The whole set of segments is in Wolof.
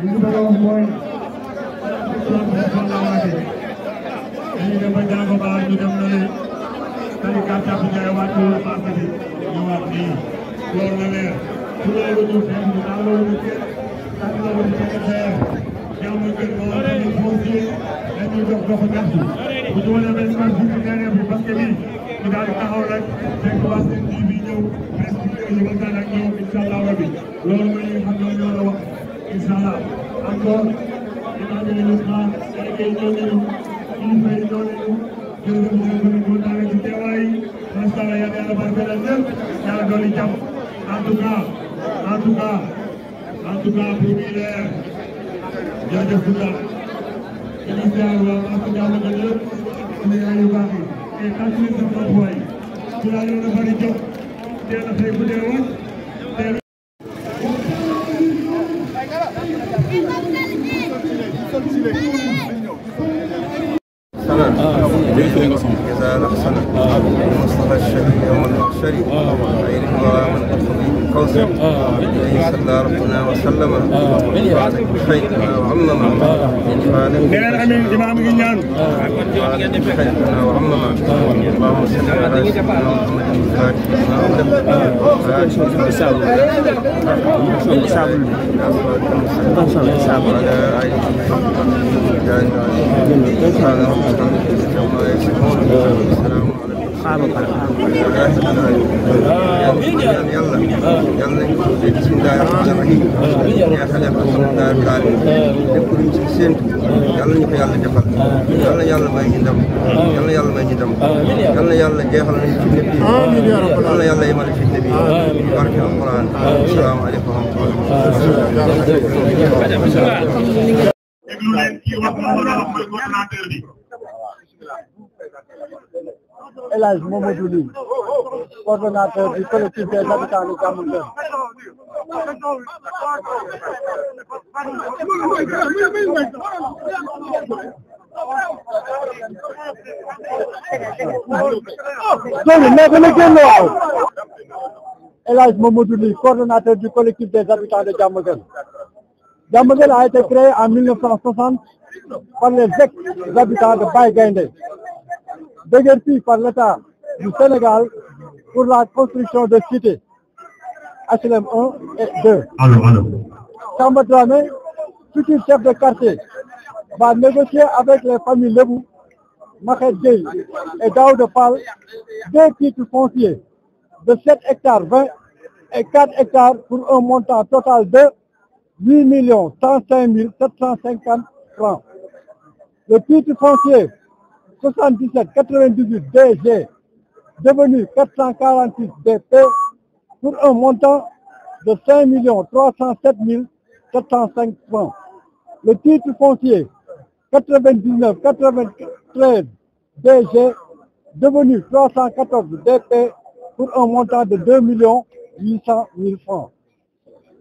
li ñu bëgg a wax mooy dañuy dem ba Ndiago Ba ñu dem na leen tali kàr jàpp Ndiaye wàcc marché bi ñëwaat nii loolu la leer su loolu ñu fekk ñu daal loolu ñu kenn tànn loolu ñu fekk xeer jàmm gën moo dañuy foncier dañuy dox doxu ñaxtu bu ñu wane benn man fii ci terrain bi parce que nii ñu daal di taxaw rek fekk waa seen ji bi ñëw presque ñu waxtaan ak ñoom incha allah rabi loolu mooy li nga xam ne ñoo la wax incha allah encore dinaa ñu leen xaar ay ñoo nañu kilifa yi ñoo nañu jërëjëf ñu kontaan ci teewaay macha allah yàlla barkeel ñëpp yàlla dolli jàmm en tout cas pour muy leer jaajëf bu baax dañuy ziar waa Massa Diamaguène yëpp suñu yaay yu baax yi et tàcc leen sa bopp waay su la yoon a bari jóg teel a xëy bu dee woon teel إذا أحسن المصطفى الشريف يوم المحشر غير الورى من تقضي بالكوثر عليه صلى ربنا وسلم وعلى بخيرنا وعمما بخيرنا وعمما اللهم صل على سيدنا محمد الفاتح لما أغلق فاتح وعلى آله El Hadj Mamadou Ly, coordonnateur du collectif des habitants de Diamaguène. El Hadj Mamadou Ly, coordonnateur du collectif des habitants de Diamaguène. Diamaguène a été créé en 1960 par les ex-habitants de Baye Gaïndé, déguerpis par l'État du Sénégal pour la construction de cités HLM 1 et 2. Samba Dramé, futur chef de quartier, va négocier avec les familles Lebou, Mahed Gueye et Daouda Fall deux titres fonciers de 7 hectares 20 et 4 hectares pour un montant total de 8 105 750 francs. Le titre foncier 77 98 DG devenu 446 DP pour un montant de 5 307 705 francs. Le titre foncier 99 93 DG devenu 314 DP pour un montant de 2 800 000 francs.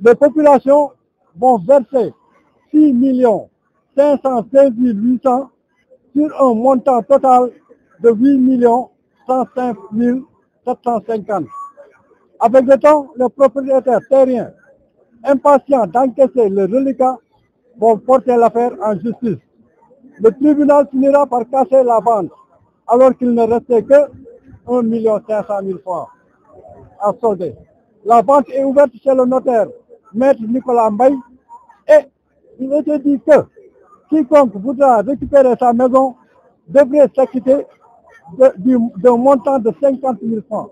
Les populations vont verser 6 516 800 sur un montant total de 8 105 750. Avec le temps, les propriétaires terriens, impatients d'encaisser le reliquat, vont porter l'affaire en justice. Le tribunal finira par casser la vente, alors qu'il ne restait que 1 500 000 francs à solder. La vente est ouverte chez le notaire, Maître Nicolas Mbaye, et il était dit que quiconque voudra récupérer sa maison devrait s'acquitter d'un montant de 50 000 francs.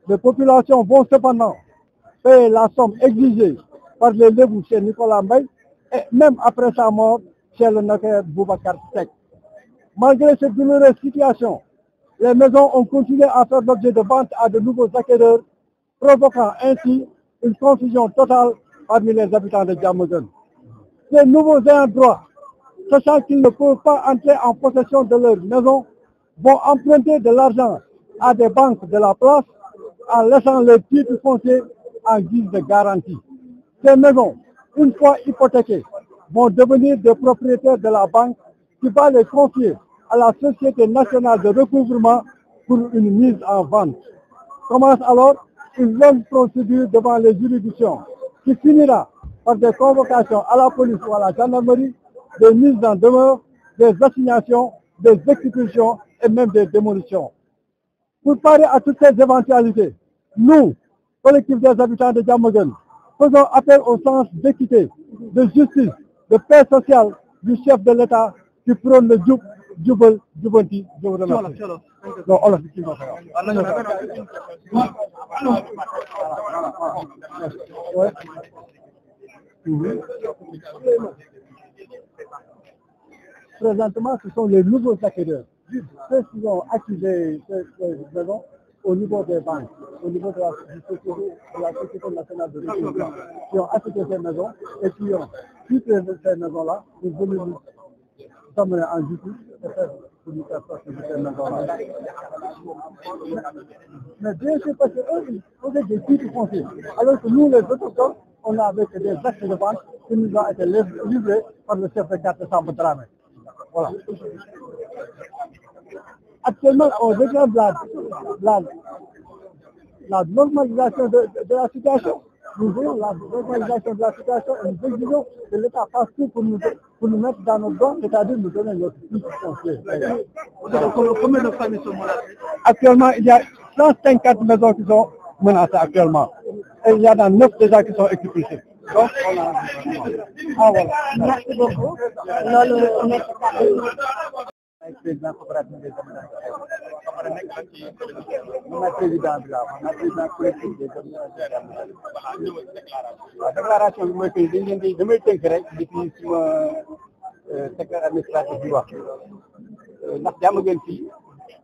Les populations vont cependant payer la somme exigée par les Lebou chez Nicolas Mbaye et même après sa mort chez le notaire Boubacar Seck. Malgré cette douloureuse situation, les maisons ont continué à faire l'objet de vente à de nouveaux acquéreurs, provoquant ainsi une confusion totale parmi les habitants de Diamaguène. Ces nouveaux ayants droit, sachant qu'ils ne peuvent pas entrer en possession de leur maison, vont emprunter de l'argent à des banques de la place en laissant leurs titres fonciers en guise de garantie. Ces maisons, une fois hypothéquées, vont devenir des propriétaires de la banque qui va les confier à la Société nationale de recouvrement pour une mise en vente. Commence alors une longue procédure devant les juridictions qui finira par des convocations à la police ou à la gendarmerie, des mises en demeure, des assignations, des exécutions et même des démolitions. Pour parer à toutes ces éventualités, nous, collectif des habitants de Diamaguène, faisons appel au sens d'équité, de justice, de paix sociale du chef de l'État qui prône le jub, jubal, jubanti. Je vous remercie. Non, on Présentement, ce sont les nouveaux acquéreurs. Ceux qui ont acquis ces maisons au niveau des banques, au niveau de la Société nationale de recouvrement, qui ont acheté ces maisons et qui ont quitté ces maisons-là pour venir nous amener en justice et faire pour nous faire sortir de ces maisons-là. Mais bien sûr, parce qu'eux, ils faisaient des titres fonciers, alors que nous, les autochtones, on a avec des actes de vente qui nous ont été livrés par le chef de quartier Samba Dramé. Voilà. Actuellement, on réclame la normalisation de la situation. Nous voulons la normalisation de la situation et nous exigeons que l'État fasse tout pour nous mettre dans notre droit, c'est-à-dire nous donner notre titre foncier. Combien de familles sont menacées? Actuellement, il y a 150 maisons qui sont menacées actuellement. Et il y en a 9 déjà qui sont expulsées. Donc, on a... Ah, voilà. Merci beaucoup. Président coopérative des habitants président bi la président collectif des déclaration bi mooy que dañ leen di damay tënk rek depuis suma secteur administratif bi wax ndax Diamaguène fii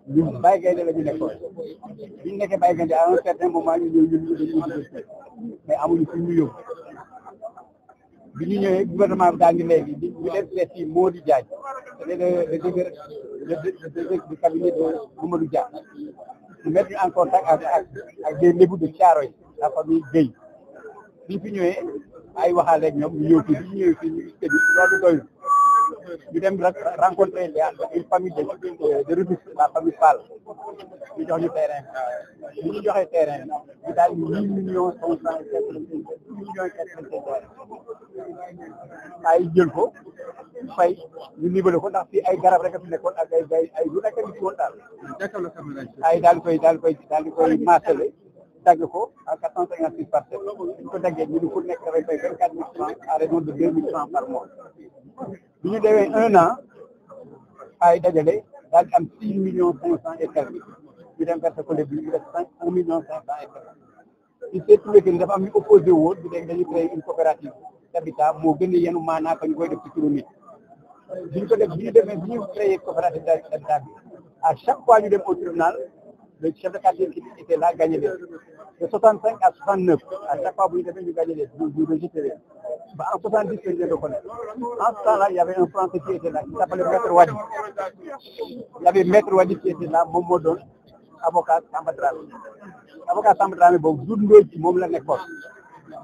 ñun Baye Gaynde la ñu nekkoon biñ nekkee Baye Gaynde à un certain moment ñu ñëw ñun dañuy mais amuñu fi ñu yóbbu bi ñu ñëwee gouvernement bi daa ngi léegi ñu leen seet si Mody Diagne c'est le directeur du cabinet de Mamadou Dia ñu mettre en contact ak des lébou de Thiaroye la famille Guèye bi ñu fi ñëwee ay waxaale ak ñoom ñu ñëw fii bi ñu ñëwee fii ñu gis que loolu doyul ñu dem rencontrer une famille de Rufisque la famille Fall ñu jox ñu terrain bi ñu joxee terrain bi daal 1 millions 595 ay jël ko fay ñu nibale ko ndax fii ay garab rek a fi nekkoon ak ay lu nekk ni ci woon daal ay daal di koy maasale dagg ko à 456 parcelles ñu ko daggee ñu ku nekk dafay fay 24 000 francs à raison de 2 000 francs par mois bi ñu demee 1 an ay dajale daal di am 6 millions 500 et quelques ñu dem verser ko léegi ñu def 1 million 500 et quelques il s'est trouvé que dafa am ñu opposé woon bi léegi dañuy créer une coopérative d'habitat moo gën a yenu maanaa ko ñu koy def ci turu nit bi ñu ko def bi ñu créé coopérative d'habitat bi à chaque fois ñu dem au tribunal le chef de quartier qui était là gagné leen de 65 à 69 à chaque fois bu ñu demee ñu gagné leen ñu rejeté leen ba en 70 lañ leen reconnaître en ce temps-là il y avait un Français qui était là qui s'appelait Maître Wadi il y avait Maître Wadi qui était là moom moo doon avocat Samba Dramé boobu Doudou Ndoye ci moom la nekkoon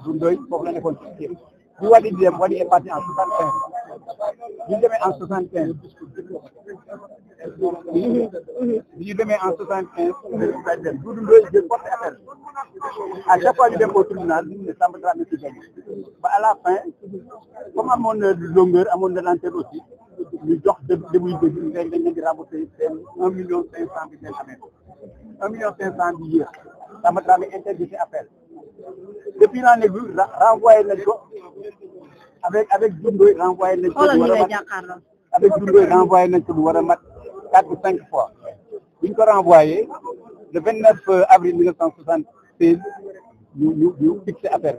Doudou Ndoye foofu la nekkoon ci bi Wadi di dem Wadi est parti en 75 bi ñu demee en 75 bi ñu demee en 75 Doudou Ndoye jël porte appel à chaque fois ñu dem au tribunal ne Samba Dramé ci gagné ba à la fin comme amoon na longueur amoon na lenteur aussi ñu jox début bi dañ leen di rembourser seen 1 million 500 bi leen amee 1 million 500 bi yéex Samba Dramé interdit appel depuis l'année bi renvoyé nañ ko avec Doudou Ndoye renvoyé nañ ko avec Doudou Ndoye renvoyé nañ ko lu war a mat 4 ou 5 fois bi ñu ko renvoyé le 29 avril 1976 ñu fixé affaire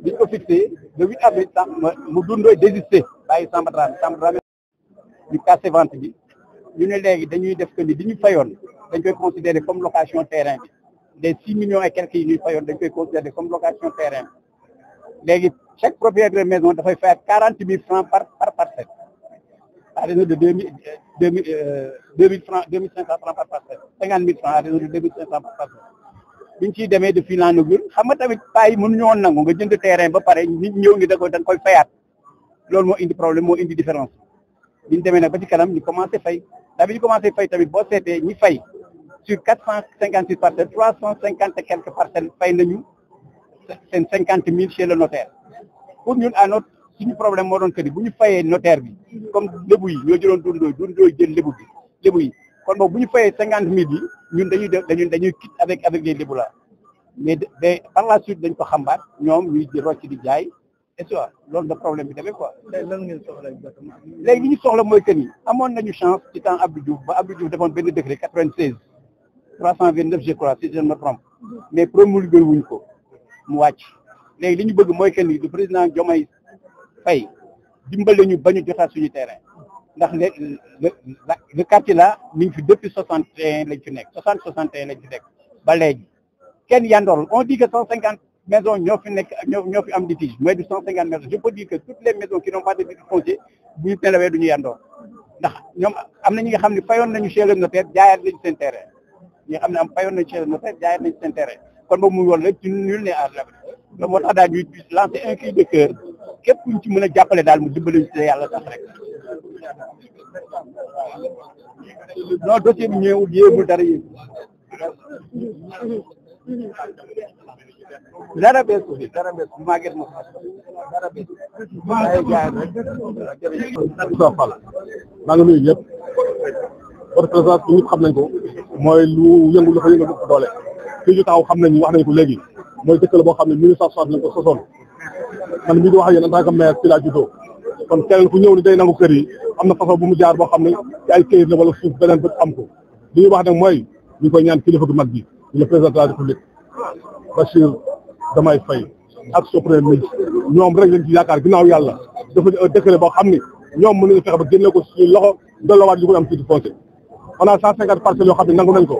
bi ñu ko fixé le 8 avril mu Doudou Ndoye désisté bàyyi Samba Dramé ñu cassé vente bi ñu ne léegi dañuy def que ni di ñu fayoon dañ koy considérer comme location terrain bi les 6 millions et quelques yi ñuy fayoon dañ koy considérer comme location terrain bi léegi chaque propriétaire de maison dafay fayat 40 000 francs par parcelle à raison de 2000 francs 2500 francs par parcelle 50 000 francs à raison de 2500 par parcelle biñ ciy demee de fil en aiguille xam nga tamit paa yi mënuñu woon nangu nga jënd terrain ba pare nit ñëw ngi da nga koy fayaat loolu moo indi problème moo indi différence biñ demee nag ba ci kanam ñu commencé fay daa bi ñu commencé fay tamit boo seetee ñi fay sur 456 parcelles 350 et quelques parcelles fay nañu seen 50 000 chez le notaire pour ñun à notre suñu problème moo doon que ni bu ñu fayee notaire bi comme lébu yi ñoo jëloon dundooy jël lébu yi kon boog bu ñu fayee 50 000 bi ñun dañuy quitte avec les lébu là mais par la suite dañ ko xambaat ñoom ñuy di rocc di jaay et ça loolu da problème bi demee quoi. lan ngeen soxla exactement. léegi li ñu soxla mooy que ni amoon nañu chance ci temps Abdou Diouf ba Abdou Diouf defoon benn décret 96 329 je crois si je ne me trompe mais promulgué wuñ ko mu wàcc léegi li ñu bëgg mooy que ni le président Diomaye Faye dimbale ñu ba ñu jotaat suñu terrain ndax le quartier là mi ngi fi depuis 61 lañ fi nekk 61 lañ fi nekk ba léegi kenn yandoor on dit que 150 maisons ñoo fi nekk ñoo fi am litige mooy du 150 maisons je peux dire que toutes les maisons qui n'ont pas de titre foncier bu ñu nelawee du ñu yandoor ndax ñoom am na ñi nga xam ne fayoon nañu chez le notaire jaayaat lañu seen terrain ñi nga xam ne fayoon nañu chez le notaire jaayaat nañu seen terrain kon boobu muy woon lépp ci nul n'est à l'abri loolu moo tax daal ñuy lancer un cri de cœur képp kuñ ci mën a jàppale daal mu dimbali ñu ci yàlla sax rek non dossier bi ñëwul yéegul dara yéegul dara beesu fi dara beesu maa ngi ma dara beesu ay jaay rek Fall maa ngi nuyu ñëpp votre présence bi ñëpp xam nañ ko mooy lu yëngu lu fa yëngu ko doole fii ñu taxaw xam nañ wax nañ ko léegi mooy dëkk la boo xam ne 1960 lañ ko sosoon man mii di wax ak yéen en tant que maire ci laa juddoo kon keneen ku ñëw ni day nangu kër yi am na façon bu mu jaar boo xam ne ci ay këyit la wala suuf beneen bët am ko li ñuy wax nag mooy ñu koy ñaan kilifa gu mag bi le président de la République Bassirou Diomaye Faye ak son premier ministre ñoom rek lañ ci yaakaar ginnaaw yàlla dafa un décret boo xam ni ñoom mën nañu fexe ba génne ko suñu loxo delloowaat ñu ko am titre foncier on a 150 parcelles yoo xam ne nangu nañ ko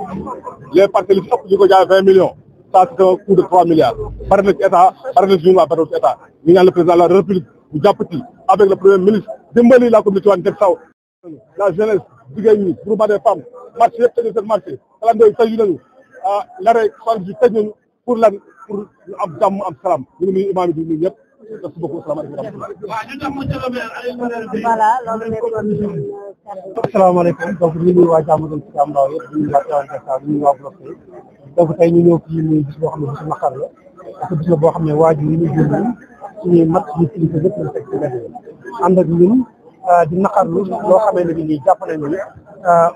les parcelles yi ëpp ñu ko jaay 20 millions ça c'est un coût de 3 milliards pare na ci état pare na ci ñun waa Badoo ci état ñu ñaan le président de la République bu jàpp ci avec le premier ministre dimbali la communauté waan teg saw la jeunesse jigéen ñi groupement des femmes marché yëpp tëj seen marché kalandoo yi tëj nañu l'arrêt soixante bi tëj nañu pour lan pour ñu am jàmm am salaam ñu ngi nuyu imaam yi di nuyu ñëpp merci beaucoup asalaamaaleykum voilà loolu nekkoon. asalaamaaleykum donc ñu ngi waa jàmm doon ci am ndaw yëpp ñu ngi waa Tivaouane Diatta ñu ngi waa bloc donc tey ñu ñëw fii muy bis boo xam ne bisu naqar la parce que bis la boo xam ne waajur yi ñu jënd suñuy mat suñu kilifa lépp lañ fekk ci mbedd ànd ak ñun di naqarlu loo xamee ne bi nii jàpp nañu ne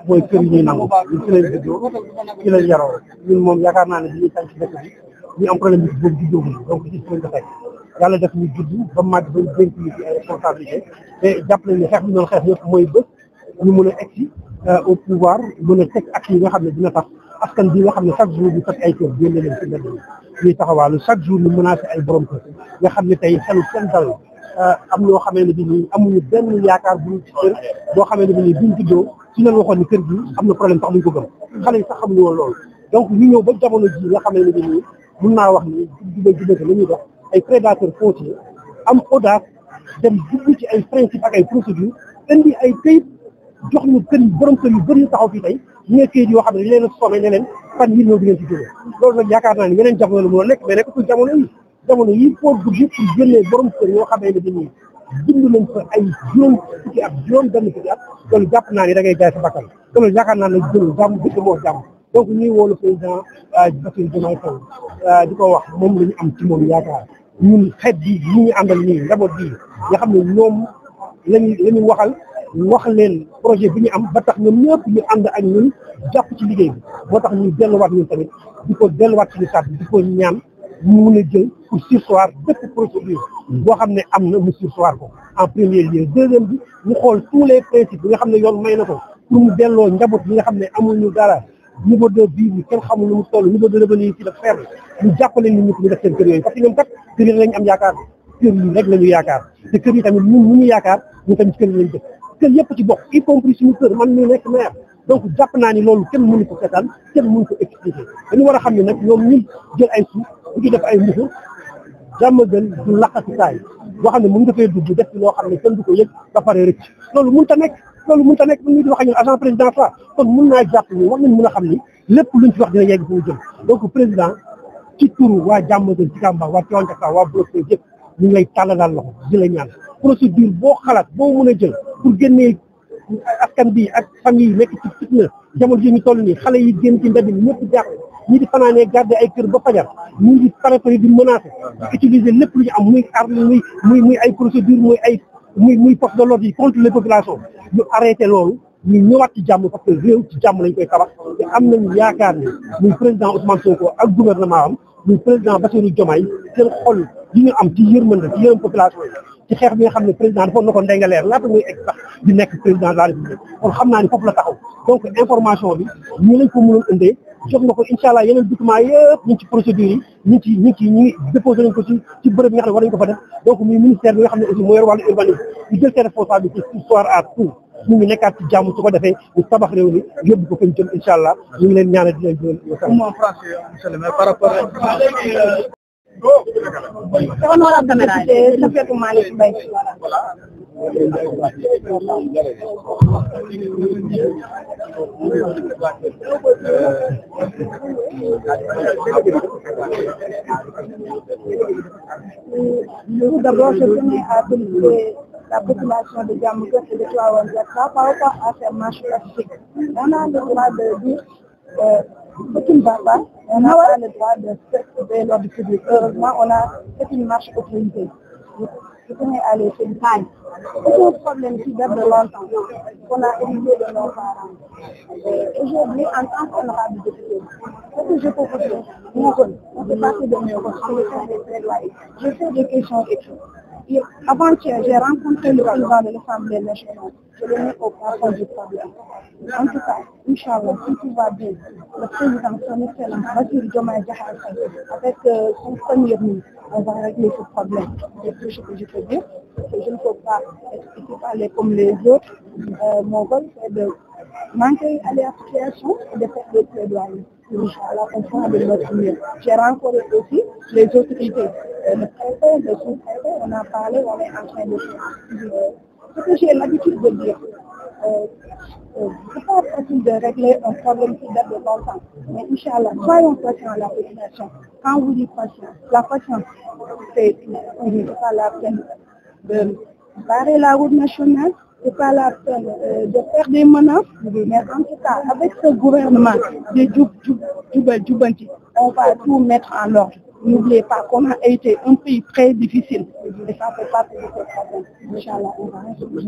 mooy kër yi ñuy nangu ñun ci lañ juddoo ci lañ yaroo ñun moom yaakaar naa ne bi ñuy tànk ci dëkk bi ñu am problème bi boobu juddoogul donc ci lañ ko fekk yàlla def ñu judd ba màgg ba dénk ñu ci ay responsabilité te jàpp nañ ne xeex bi ñu doon xeex yëpp mooy bés ñu mën a egsi au pouvoir mën a teg ak yi nga xam ne dina tax askan bi nga xam ne chaque jour ñu fekk ay kër génne leen ci mbedd mi ñuy taxawaalu chaque jour ñu menacé ay borom kër nga xam ne tey xelu seen dal am ñoo xamee ne bi nii amuñu benn yaakaar bu ñu ci kër boo xamee ne bi nii buñ juddoo su leen waxoon ni kër gi am na problème sax duñ ko gëm xale yi sax xamuñu woon loolu donc ñu ñëw ba jamono ji nga xamee ne bi nii mun naa wax ni jubal la ñuy dox ay prédateurs fonciers am audace dem dugg ci ay principe ak ay procédures indi ay këyit jox ñu kër yi borom kër yu bëri yu taxaw fii tey ñu ngi këyit yoo xam ne dañ leen a sommé ne leen fan yii ñëw di ngeen ci jóge loolu nag yaakaar naa ni yeneen jamono la mën a nekk mais nekk jamono yi foo dugg pour génnee borom kër yoo xamee ne dañuy bind nañ fa ay juróom fukki at juróom benn fukki at loolu jàpp naa ni da ngay jaay sa bakkan te loolu yaakaar naa ne jël jàmm dëkk moo jàmm donc ñuy woo le président Bassirou Diomaye Faye di ko wax moom la ñu am ci moom yaakaar ñun xeet bi ñu ñu àndal nii njaboot bi nga xam ne ñoom lañu waxal wax leen projet bi ñu am ba tax ñoom ñëpp ñu ànd ak ñun jàpp ci liggéey bi moo tax ñu delluwaat ñun tamit di ko delluwaat ci liggéey bi di ko ñaan ñu mun a jël pour surseoir bépp procédure boo xam ne am na mu surseoir ko en premier lieu deuxième bi ñu xool tous les principes bi nga xam ne yoon may na ko pour mu delloo njaboot bi nga xam ne amuñu dara niveau de vie bi kenn xamul nu mu toll niveau de revenu ci la faible ñu jàppale nit ñi ñu def seen kër yooyu parce que ñoom kat kër yi lañu am yaakaar kër yi rek la ñu yaakaar te kër yi tamit ñun ñu yaakaar ñu tamit kër yi lañu dëkk kër yëpp ci bokk y compris suñu kër man ñu nekk maire donc jàpp naa ni loolu kenn mënu ko seetaan kenn mënu ko expliquer dañu war a xam ne nag ñoom ñu jël ay suuf bu ci def ay mbuxur jàmm gën du laqatukaay boo xam ne mën nga fay dugg def ci loo xam ne kenn du ko yëg ba pare rëcc loolu mënut a nekk bu ñu di wax ak ñun agent président fa kon mën naa jàpp ni war nañ mën a xam ni lépp luñ ci wax dina yegg fu mu jëm donc président ci turu waa jàmm gën ci Tamba waa Tivaouane Diatta waa bloc yëpp ñu ngi lay tàllalaal loxo di la ñaan procédure boo xalaat boo mën a jël pour génnee askan bi ak famille nekk ci fitna jamono ji ñu toll nii xale yi génn ci mbedd mi ñëpp jaaxle ñii di fanaanee garder ay kër ba fajar ñii di préféré di menacer di utiliser lépp lu ñu am muy arme muy ay procédure muy force de l'ordre yi contre les populations ñu arrêté loolu ñu ñëwaat ci jàmm parce que réew ci jàmm lañ koy tabax te am nañu yaakaar ni muy président Ousmane Sonko ak gouvernement am muy président Bassirou Diomaye seen xol yi ñu am ci yërmande ci yërëm population yi ci xeex bi nga xam ne président dafa na ko ndengaleer laata muy egg sax di nekk président de la République kon xam naa ni foofu la taxaw donc information bi ñu lañ ko mënoon indee jox na ko incha allah yeneen documents yëpp ñu ngi ci procédure yi ñu ngi déposé nañ ko ci bërëb yi nga xam ne war nañ ko fa def donc muy ministère bi nga xam ne aussi moo yor wàllu urbanisme ñu jël seen responsabilité ci soir à tout ñu ngi nekkaat ci jàmm su ko defee ñu tabax réew mi yóbbu ko fañ jëm incha allah ñu ngi leen ñaanal di leen jël par rapport C'est honorable député Safiatou Malick Mbaye. Tout d'abord, je tenais à féliciter la population de Diamaguène et de Tivaouane Diatta par rapport à cette marche pacifique. On a le droit de dire ce qui ne va pas, on n'a pas le droit de perturber l'ordre public. Heureusement, c'est une marche autorisée. Je tenais à les féliciter. C'est un problème qui date de longtemps, qu'on a hérité de nos parents. Aujourd'hui, en tant qu'honorable député, ce que je peux vous dire, mon rôle, on fait partie de mes rôles, je fais des plaidoyers, je fais des questions écrites. Avant-hier, j'ai rencontré le président de l'Assemblée nationale. Je l'ai mis au fond du problème. En tout cas, Inch'Allah, si tout va bien, le président, son excellence, Bassirou Diomaye Diakhar Faye, avec son premier ministre, on va régler ce problème. C'est tout ce que je peux dire, parce que je ne peux pas parler comme les autres. Mon rôle, c'est de manquer à la situation et de faire des plaidoyers. Inch'Allah, on fera de notre mieux. J'ai rencontré aussi les autorités. Le préfet, le sous-préfet, on a parlé, on est en train de faire. Ce que j'ai l'habitude de dire, c'est pas facile de régler un problème qui date de longtemps. Mais Inch'Allah, soyons patients à la population. Quand vous dites patience, la patience, c'est pas la peine de barrer la route nationale, c'est pas la peine de faire des menaces, mais en tout cas, avec ce gouvernement de Djoubanti, on va tout mettre en ordre. N'oubliez pas qu'on a été un pays très difficile et ça fait partie de ce problème. Inch'Allah, on va résoudre.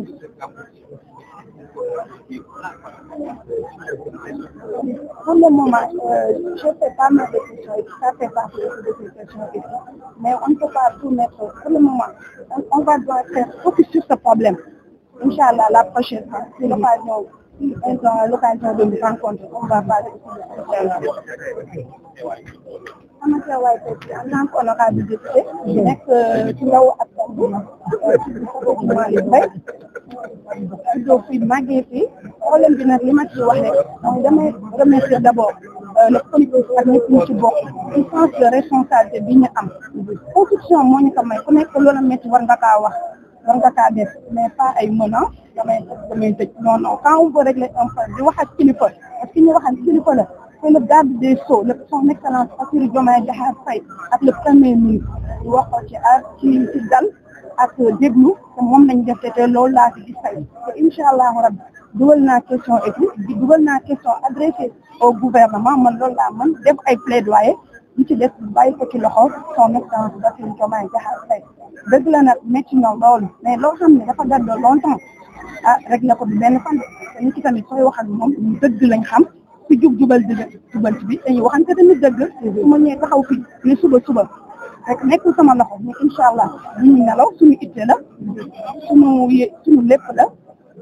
Pour le moment, je fais pas mal de questions et ça fait partie de ces questions ici. Mais on ne peut pas tout mettre. Pour le moment, on va devoir faire focus sur ce problème. Inch'Allah, la prochaine fois, c'est l'occasion de nous rencontrer. On va parler de sama teewaay en tant qu'honorable député nekk ci ndaw askan bi ci Safiatou Malick Mbaye juddoo fi màggee fi problème bi nag li ma ci wax rek donc damay remercier d'abord le politique ak ñëpp ñu ci bokk ci sens de responsabilité bi ñu am constitution moo ñu ko may ku nekk loola métti war nga kaa wax war nga kaa def mais pas ay menaces damay tëj non quand on veut régler un problème di wax ak kilifa parce que ñu waxal kilifa la c'est le garde des Sceaux, son excellence Bassirou Diomaye Diakhar Faye ak le premier ministre wax ko ci dal ak déglu te moom lañ def te loolu laa ci gis tey te inch'Allah rabbi dugal naa question écrite dugal naa question adressée au gouvernement man loolu laa mën def ay plaidoyer li ci def bàyyi ko ci loxo son excellence Bassirou Diomaye Diakhar Faye dëgg la nag métti na loolu mais loo xam ne dafa date de longtemps réglé ko du benn fan te nit ki tamit sooy wax ak moom ñu dëgg lañ xam ci jubal ci bi dañuy waxante tamit dëgg su ma ñëwee taxaw fi ne suba rek nekkul sama loxo mais inch'Allah duñu nelaw suñu itte la suñu lépp la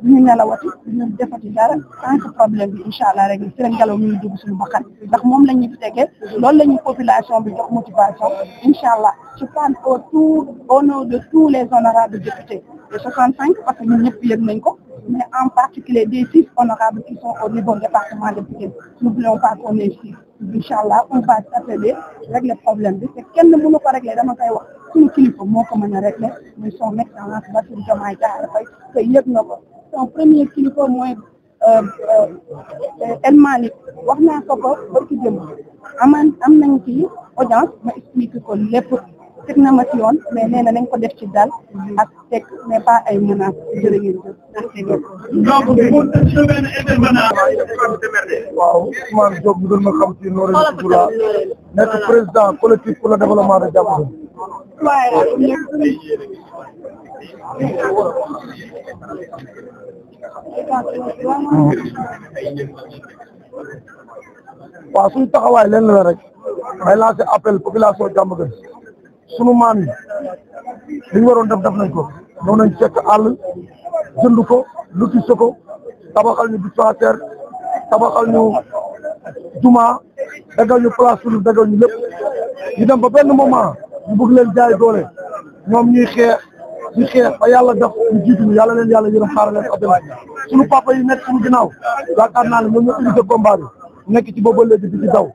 duñu nelawati duñu defati dara tant que problème bi inch'Allah rek ci la ngelaw mi dugg suñu bakkan ndax moom la ñu fi tegee loolu la ñu population bi jox motivation inch'Allah je parle au nom de tous les honorables députés de 65 parce que ñun ñëpp yëg nañ ko mais en particulier des 6 honorables qui sont au niveau département de Pikine. N'oublions pas qu'on est 6. Inch'Allah, on va s'appeler régler le problème bi te kenn mënu ko régler dama koy wax suñu kilifa moo ko mën a régler muy son excellence Bassirou Diomaye Diakhar Faye te yëg na ko son premier kilifa mooy El Malick wax naa ko barki démb am nañ ci audience ma expliqué ko lépp teg na ma ci yoon mais nee na nañ ko def ci dal ak teg mais pas ay menaces jërë ngeen jëf. donc pour le benn intervenant. waaw Ousmane Diop ñu gën ma xam ci Noreyni Touba nekk président collectif pour le développement de Diamaguène. waaw suñu taxawaay lenn la rek may lancer appel population Diamaguène sunu maam yi li ñu waroon def nañ ko ñëw nañ fekk àll jënd ko lotissé ko tabaxal ñu dispensaire tabaxal ñu juma dagal ñu place publique dagal ñu lépp ñu dem ba benn moment ñu bëgg leen jaay doole ñoom ñuy xeex ba yàlla def ñu jiitu ñu yàlla leen yàlla yërëm xaaral leen àddina suñu papa yi nekk suñu ginnaaw yaakaar naa ne ñoom ñoo initié combat bi nekk ci booba léegi di ci daw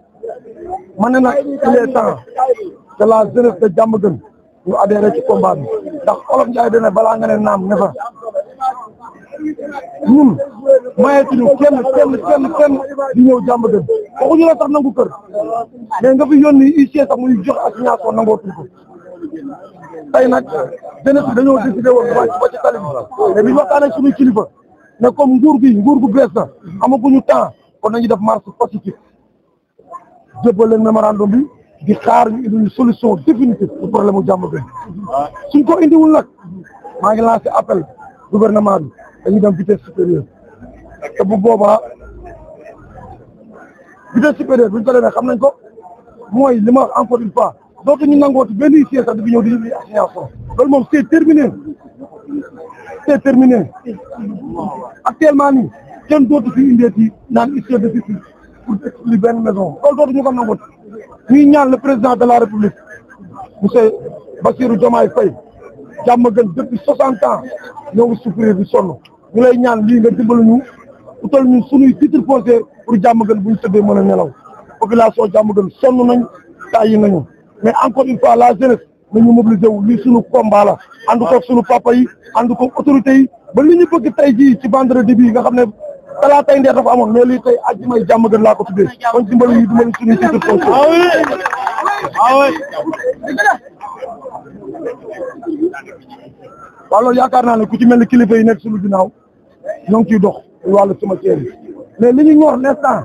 man ne nag il est temps que la jeunesse de Diamaguène ñu adhéré ci combat bi ndax olof Njaay dana balaa nga ne naam ne fa ñun mayetuñu kenn di ñëw Diamaguène waxuñu la sax nangu kër mais nga fi yónni huissier sax muy jox assignation nangootuñ ko tey nag jeunesse bi dañoo décidé woon wàcc ba ci tali bi mais bi ñu waxtaanee suñuy kilifa ne comme nguur gu bees la amaguñu temps kon nañu def marche pacifique jébbal leen mémorandum bi di xaar ñu indi solution définitive pour problème mu Diamaguène suñ ko indiwul nag maa ngi lancé appel gouvernement bi dañuy dem vitesse supérieure te bu boobaa vitesse supérieure buñ ko demee xam nañ ko mooy li ma wax encore une fois dootuñu nangooti benn huissier sax di ñëw di ñu assignation loolu moom c'est terminé actuellement nii kenn dootu fi indeeti naan huissier de justice pour exclure benn maison loolu dootuñu ko nangooti ñuy ñaan le président de la république monsieur Bassirou Diomaye Faye Diamaguène depuis 60 ans ñoo ngi souffrir di sonn ñu lay ñaan lii nga dimbali ñu utal ñu suñuy titre foncier pour Diamaguène bu ñu tëddee mën a nelaw population Diamaguène sonn nañ tàyyi nañu mais encore une fois la jeunesse nañu mobiliser wu lii suñu combat la ànd koog suñu papa yi ànd koog autorités yi ba li ñu bëgg tey jii ci vendredi bii nga xam ne talaa tey ndeer dafa amoon mais lii tey àjjumay Diamaguène laa ko tuddee kon dimbali yi dimbali suñuy titre foncier waaw loolu yaakaar naa ne ku ci mel ni kilifa yi nekk suñu ginnaaw ñoo ngi ciy dox wàllu cimetière yi mais li ñu ñor l'instant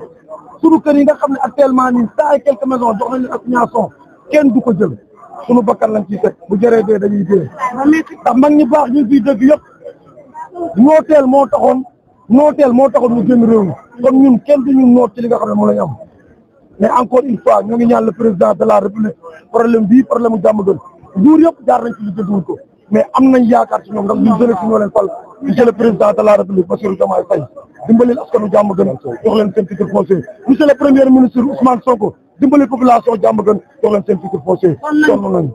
suñu kër yi nga xam ne actuellement nii cent et quelques maisons jox nañu assignation kenn du ko jël suñu bakkan lañ ciy teg bu jëree dee dañuy dee ndax mag ñi baax ñu fiy dëgg yëpp nooteel moo taxoon ñu génn réew mi kon ñun kenn du ñu noot ci li nga xam ne moom la ñu am mais encore une fois ñoo ngi ñaan le président de la république problème bii problème mu Diamaguène nguur yëpp jaar nañ ci li jënduwul ko mais am nañ yaakaar ci ñoom ndax ñu jëlee ci ñoo leen fal monsieur le président de la république Bassirou Diomaye Faye dimbali askanu Diamaguène jox leen seen titre foncier monsieur le premier ministre Ousmane Sonko dimbali population Diamaguène jox leen seen titre foncier sonn nañu